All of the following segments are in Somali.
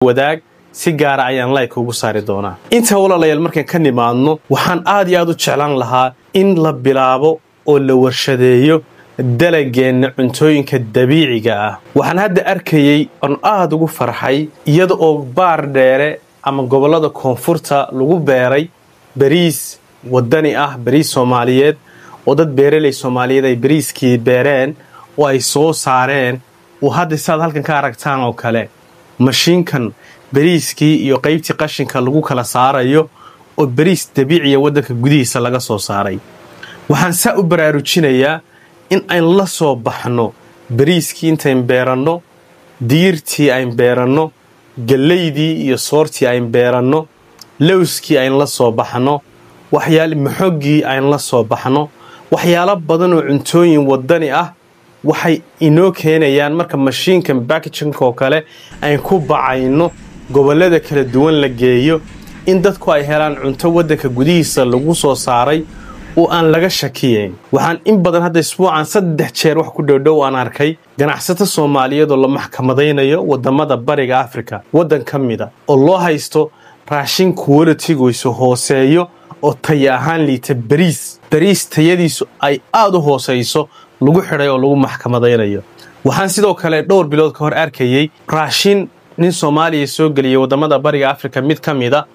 wadaag si gaar ah ayaan like ugu saari doonaa. Inta walaalayaal markaan ka nimaadno waxaan aad iyo aad u jeclaan lahaa in la bilaabo oo la warshadeeyo dalageenna cuntooyinka dabiiciga ah. Waxaan hadda arkayay on aad ugu farxay iyada oo baar dheere ama gobolada koonfurta lagu beeray bariis wadani ah, bariis Soomaaliyeed oo dad beeraley Soomaaliyeed ay bariiskii beereen oo ay soo saareen oo hadda saad halkan ka aragtaan oo kale mashiinkan bariiskii iyo qaybtii qashinka lagu kala saarayo oo bariis dabiici ah wadanka gudihiisa laga soo saaray. Waxaan saa u baraarujinayaa in aan la soo baxno bariiskii intaan beeranno, digirtii aan beeranno, galeydii iyo soortii aan beeranno, lawskii aan la soo baxno, waxyaalo maxoogii aan la soo baxno, waxyaalo badan oo cuntooyin wadani ah waxay inoo keenayaan marka mashiinkan packaging oo kale ay ku bacayno gobolada kala duwan la geeyo in dadku ay helaan cunto wadanka gudihiisa lagu soo saaray oo aan laga shakiyeyn. Waxaan in badan hadda isbuucan 3 jeer wax ku dhow aan arkay ganacsato Soomaaliyeed oo la maxkamadeynayo wadamada bariga Afrika wadan kamida oo loo haysto raashin quality-giisu hooseeyo oo tayo ahaan liita bariis tayadiisu ay aad u hooseyso lagu xiray oo lagu maxkamadeynayo. Waxaan sidoo kale dhowr bilood ka hor arkayay raashin nin Soomaaliya soo galiyay wadamada bariga Afrika mid kamida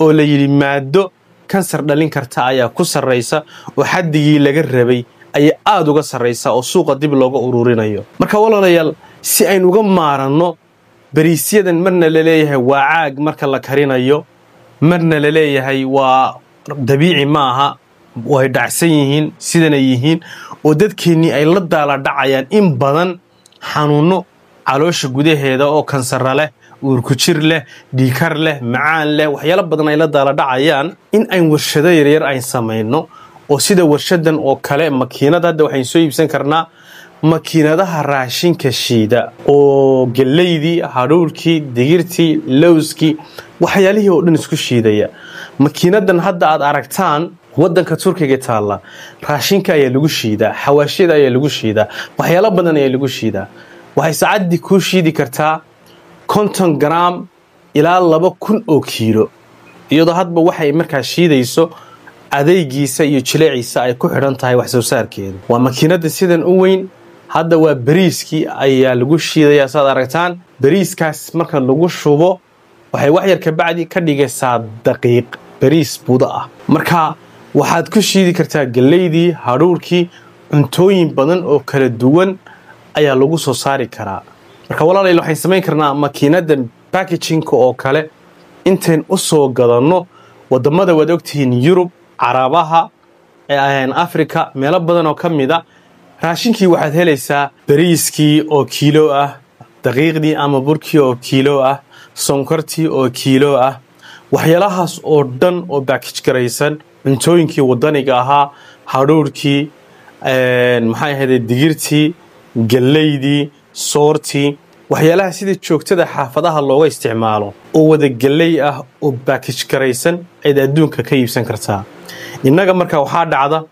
oo la yiri maado kansar dhalin karta ayaa ku sareysa oo xaddigii laga rabay ay aad uga sareysa oo suuqa dib looga ururinayo. Marka walaalayaal si aynu uga maaranno bariisyadan marna la leeyahay waa caag marka la karinayo, marna la leeyahay waa dabiici maaha, way dhacsan yihiin sidana yihiin oo dadkeenii ay la daala dhacayaan in badan xanuuno caloosha gudaheeda oo kansar leh, uur ku jir leh, dhiikar leh, macaan leh, waxyaalo badan ay la daala dhacayaan in ay warshado yaryar ay sameeyno oo sida warshadan oo kale makiinada hadda waxaan soo iibsan karnaa makiinadaha raashinka shiida oo galeydii, haruurkii, digirtii, lawskii waxyaalihii oo dhan isku shiidaya. Makiinadan hadda aad aragtaan wadanka Turkiga taala raashinka ayaa lagu shiidaa, xawaashida ayaa lagu shiidaa, waxyaalo badan ayaa lagu shiidaa. waxay saacadii ku shiidi kartaa 50 gram ilaa 2000 oo kiilo iyadoo hadba waxay markaa shiidayso adeegiisa iyo jileeciisa ay ku xidhan tahay wax soo saarkeeda. Waa makiinada sidan u weyn hadda waa bariiskii ayaa lagu shiidayaa saad aragtaan. Bariiskaas marka lagu shubo waxay wax yar ka bacdi ka dhigaysaa daqiiq bariis buda ah. Marka waxaad ku shiidi kartaa galeydii, haruurkii, cuntooyin badan oo kala duwan ayaa lagu soo saari karaa. Marka walaalayaal waxaan sameyn karnaa makiinadan packaging oo kale intaan u soo gadanno wadamada wada ogtihiin Yurub, Carabaha, Afrika, meelo badan oo kamida raashinkii waxaad helaysaa bariiskii oo kiilo ah, daqiiqdii ama burkii oo kiilo ah, sonkortii oo kiilo ah, waxyaalahaas oo dhan oo package garaysan, cuntooyinkii wadaniga ahaa, haruurkii, maxay ahayd digirtii, galeydii, soortii, waxyaalaha sida joogtada xaafadaha looga isticmaalo oo wada galey ah oo package garaysan ay adduunka ka iibsan kartaa. Innaga marka waxaa dhacda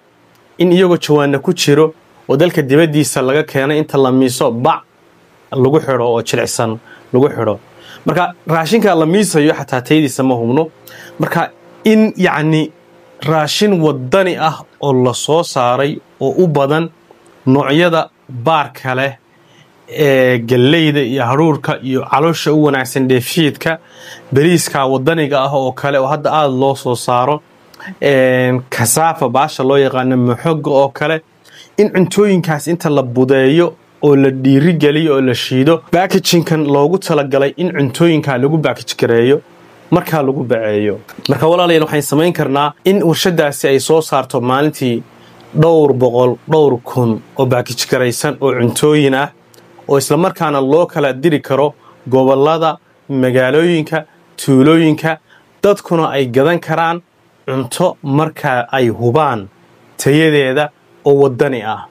in iyagoo jawaana ku jiro oo dalka dibadiisa laga keenay inta la miiso bac lagu xiro oo jilicsan lagu xiro. Marka raashinka la miisayo xataa tayadiisa ma hubno. Marka in yacni raashin wadani ah oo la soo saaray oo u badan noocyada baarka leh ee galeyda iyo haruurka iyo caloosha u wanaagsan dheefshiidka, bariiska wadaniga ah oo kale oo hadda aad loo soo saaro, kasaafa baasha loo yaqaan maxoog oo kale in cuntooyinkaas inta la budeeyo oo la dhiiri galiyo oo la shiido packaging-kan loogu talagalay in cuntooyinka lagu package gareeyo marka lagu baceeyo. Marka walaalayaal waxaan sameyn karnaa in warshadaasi ay soo saarto maalintii 200,000 oo package garaysan oo cuntooyin ah oo isla markaana loo kala diri karo gobolada, magaalooyinka, tuulooyinka, dadkuna ay gadan karaan cunto marka ay hubaan tayadeeda oo wadani ah.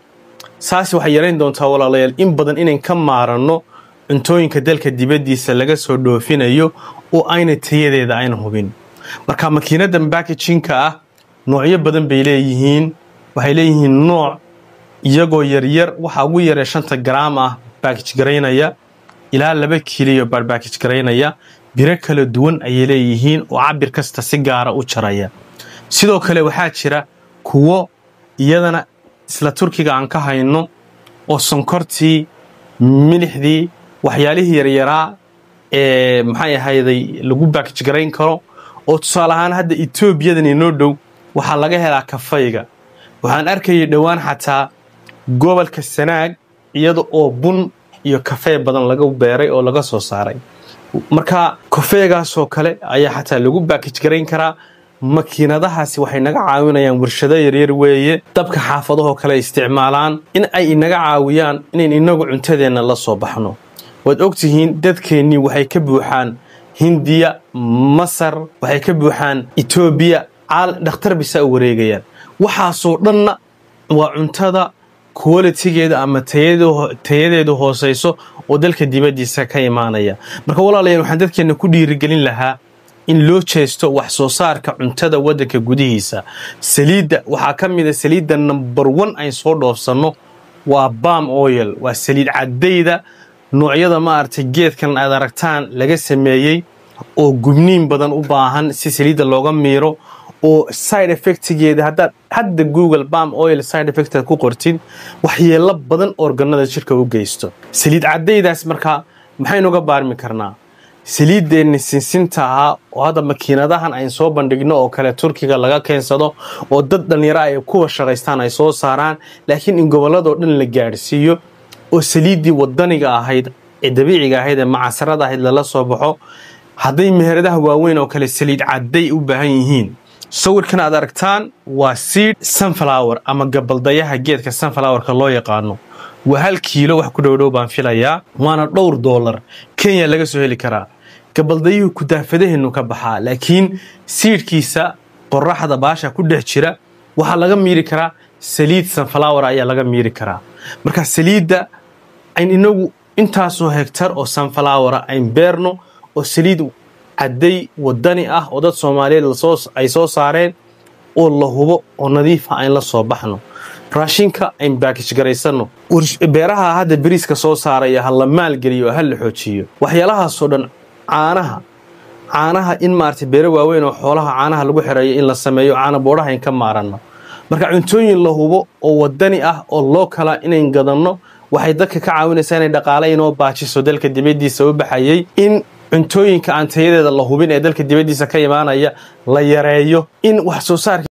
saas waxay yareyn doontaa walaalayaal in badan inaan ka maaranno cuntooyinka dalka dibadiisa laga soo dhoofinayo oo ayna tayadeeda ayna hubin. Marka makiinadan packaging-ka ah noocyo badan bay leeyihiin. Waxay leeyihiin nooc iyagoo yaryar waxa ugu yaree 5 gram ah package gareynaya ilaa 2 kiilo bar package gareynaya biro kala duwan ay leeyihiin oo cabir kasta si gaara u jaraya sidoo kale waxaa jira kuwo iyadana isla Turkiga aan ka hayno oo sonkortii milixdii waxyaalihii yaryaraa maxay ahayday lagu package gareyn karo oo tusaale ahaan hadda Ethiopia inoo dhow waxa laga helaa kafayga waxaan arkay dhawaan xataa gobolka Sanaag iyada oo bun iyo kafee badan laga beeray oo laga soo saaray marka kafeegaas oo kale ayaa xataa lagu package gareyn karaa makiinadahaasi waxay naga caawinayaan warshado yaryar weeye dabka xaafadaha kale isticmaalaan in ay inaga caawiyaan in inagu cuntadeena la soo baxno wad ogtihiin dadkeeni waxay ka buuxaan Hindiya Masar waxay ka buuxaan Ethiopia dhakhtar bisa wareegayaan waxa soo dhanna waa cuntada quality-geeda ama tayadeedu hooseyso oo dalka dibadiisa ka imaanaya marka walaalayaal waxaan dadkeena ku dhiirigelin lahaa in loo jeesto wax soo saarka cuntada wadanka gudihiisa saliidda waxa kamid ah saliidda number 1 ay soo dhoofsano waa palm oil waa saliid cadayda noocyada ma aragtay geedkan aad aragtaan laga sameeyay oo gubniin badan u baahan si saliidda looga miiro oo side effect-geeda hadda Google palm oil side effect ku qortin waxyeelo badan organada jirka u geysto saliid cadaydaas marka maxay nooga baarmi karnaa saliiddeena sinsinta ah oo hadda makiinadahan ay soo bandhigno oo kale Turkiga laga keensado oo dad dhalinyaro ay ku shaqaystaan ay soo saaraan laakiin in gobolada dhan la gaarsiiyo oo saliidii wadaniga ahayd ee dabiiciga ahayd ee macasarada ahayd la soo baxo haday meheradaha waaweyn oo kale saliid caday u baahan yihiin sawirkan aad aragtaan waa seed sunflower ama gabaldayaha geedka sunflower-ka loo yaqaano waa 1 kiilo wax ku dhow baan filayaa waana $2 Kenya laga soo heli karaa gabaldayuhu ku daafadaheenu ka baxaa laakiin seedkiisa qorraxda baasha ku dhex jira waxa laga miiri karaa saliid sunflower ayaa laga miiri karaa marka saliidda ay inagu intaasoo hektar oo sunflower ay beerno oo saliid caday wadani ah oo dad Soomaaliyeed ay soo saareen oo la hubo oo nadiif ah in la soo baxno raashinka in package gareysano beeraha hadda bariiska soo saaray hal la maal galiyo hal la xoojiyo waxyaalahaas oo dhan caanaha in maartay beero waaweyn oo xoolaha caanaha lagu xireeyo in la sameeyo caana booraha in ka maarano marka cuntooyin la hubo oo wadani ah oo loo kala inay gadano waxay dadka ka caawinaysaa inay dhaqaale inoo baajiso dalka dibadiisa u baxayay in cuntooyinka aan tayadeeda la hubin ee dalka dibadiisa ka imaanaya la yareeyo in wax soo saar